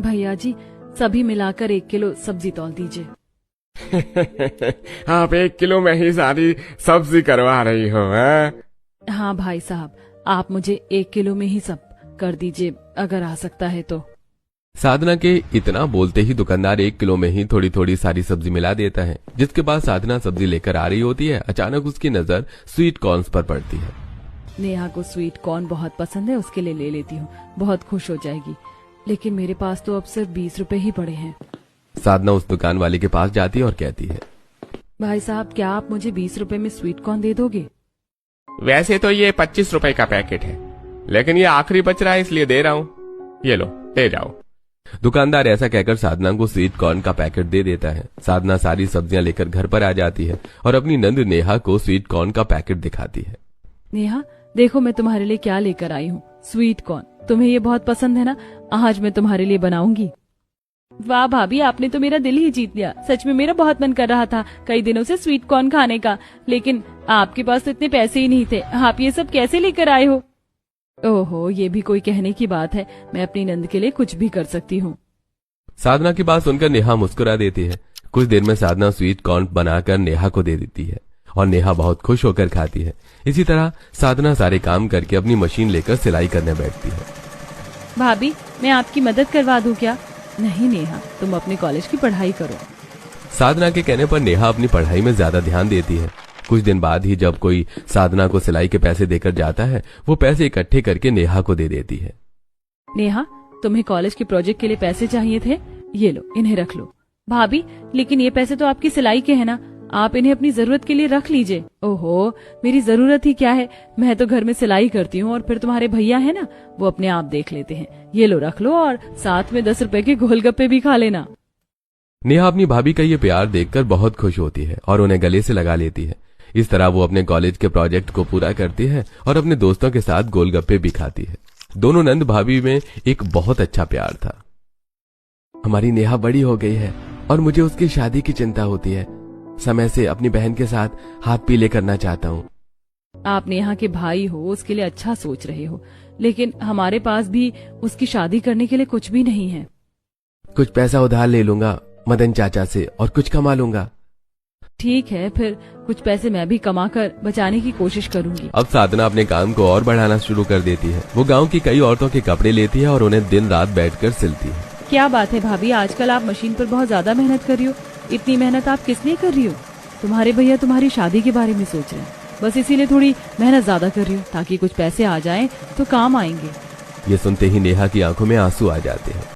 भैया जी, सभी मिलाकर 1 किलो सब्जी तौल दीजिए। आप 1 किलो में ही सारी सब्जी करवा रही हो, हैं? हाँ भाई साहब, आप मुझे 1 किलो में ही सब कर दीजिए, अगर आ सकता है तो। साधना के इतना बोलते ही दुकानदार 1 किलो में ही थोड़ी थोड़ी सारी सब्जी मिला देता है। जिसके बाद साधना सब्जी लेकर आ रही होती है, अचानक उसकी नजर स्वीट कॉर्न्स पर पड़ती है। नेहा को स्वीट कॉर्न बहुत पसंद है, उसके लिए ले लेती हूँ, बहुत खुश हो जाएगी। लेकिन मेरे पास तो अब सिर्फ 20 रुपए ही पड़े हैं। साधना उस दुकान वाले के पास जाती है और कहती है, भाई साहब, क्या आप मुझे 20 रुपए में स्वीट कॉर्न दे दोगे? वैसे तो ये 25 रुपए का पैकेट है, लेकिन ये आखिरी बच रहा है इसलिए दे रहा हूँ। ये लो, ले जाओ। दुकानदार ऐसा कहकर साधना को स्वीट कॉर्न का पैकेट दे देता है। साधना सारी सब्जियां लेकर घर पर आ जाती है और अपनी नंद नेहा को स्वीट कॉर्न का पैकेट दिखाती है। नेहा, देखो मैं तुम्हारे लिए क्या लेकर आई हूँ, स्वीट कॉर्न। तुम्हें ये बहुत पसंद है ना, आज मैं तुम्हारे लिए बनाऊंगी। वाह भाभी, आपने तो मेरा दिल ही जीत लिया। सच में मेरा बहुत मन कर रहा था कई दिनों से स्वीट कॉर्न खाने का, लेकिन आपके पास तो इतने पैसे ही नहीं थे। आप ये सब कैसे लेकर आए हो? ओहो, ये भी कोई कहने की बात है। मैं अपनी नंद के लिए कुछ भी कर सकती हूँ। साधना की बात सुनकर नेहा मुस्कुरा देती है। कुछ देर में साधना स्वीट कॉर्न बनाकर नेहा को दे देती है और नेहा बहुत खुश होकर खाती है। इसी तरह साधना सारे काम करके अपनी मशीन लेकर सिलाई करने बैठती है। भाभी, मैं आपकी मदद करवा दूं क्या? नहीं नेहा, तुम अपने कॉलेज की पढ़ाई करो। साधना के कहने पर नेहा अपनी पढ़ाई में ज्यादा ध्यान देती है। कुछ दिन बाद ही जब कोई साधना को सिलाई के पैसे देकर जाता है, वो पैसे इकट्ठे करके नेहा को दे देती है। नेहा, तुम्हें कॉलेज के प्रोजेक्ट के लिए पैसे चाहिए थे, ये लो, इन्हें रख लो। भाभी, लेकिन ये पैसे तो आपकी सिलाई के हैं ना, आप इन्हें अपनी जरूरत के लिए रख लीजिए। ओहो, मेरी जरूरत ही क्या है, मैं तो घर में सिलाई करती हूँ और फिर तुम्हारे भैया है ना, वो अपने आप देख लेते हैं। ये लो, रख लो, और साथ में 10 रुपए के गोलगप्पे भी खा लेना। नेहा अपनी भाभी का ये प्यार देखकर बहुत खुश होती है और उन्हें गले से लगा लेती है। इस तरह वो अपने कॉलेज के प्रोजेक्ट को पूरा करती है और अपने दोस्तों के साथ गोलगप्पे भी खाती है। दोनों नंद भाभी में एक बहुत अच्छा प्यार था। हमारी नेहा बड़ी हो गई है और मुझे उसकी शादी की चिंता होती है। समय से अपनी बहन के साथ हाथ पीले करना चाहता हूँ। आप नेहा के भाई हो, उसके लिए अच्छा सोच रहे हो, लेकिन हमारे पास भी उसकी शादी करने के लिए कुछ भी नहीं है। कुछ पैसा उधार ले लूंगा मदन चाचा से और कुछ कमा लूंगा। ठीक है, फिर कुछ पैसे मैं भी कमाकर बचाने की कोशिश करूंगी। अब साधना अपने काम को और बढ़ाना शुरू कर देती है। वो गांव की कई औरतों के कपड़े लेती है और उन्हें दिन रात बैठकर सिलती है। क्या बात है भाभी, आजकल आप मशीन पर बहुत ज्यादा मेहनत कर रही हो। इतनी मेहनत आप किस लिए कर रही हो? तुम्हारे भैया तुम्हारी शादी के बारे में सोच रहे हैं, बस इसीलिए थोड़ी मेहनत ज्यादा कर रही हो, ताकि कुछ पैसे आ जाएं तो काम आएंगे। ये सुनते ही नेहा की आंखों में आंसू आ जाते हैं।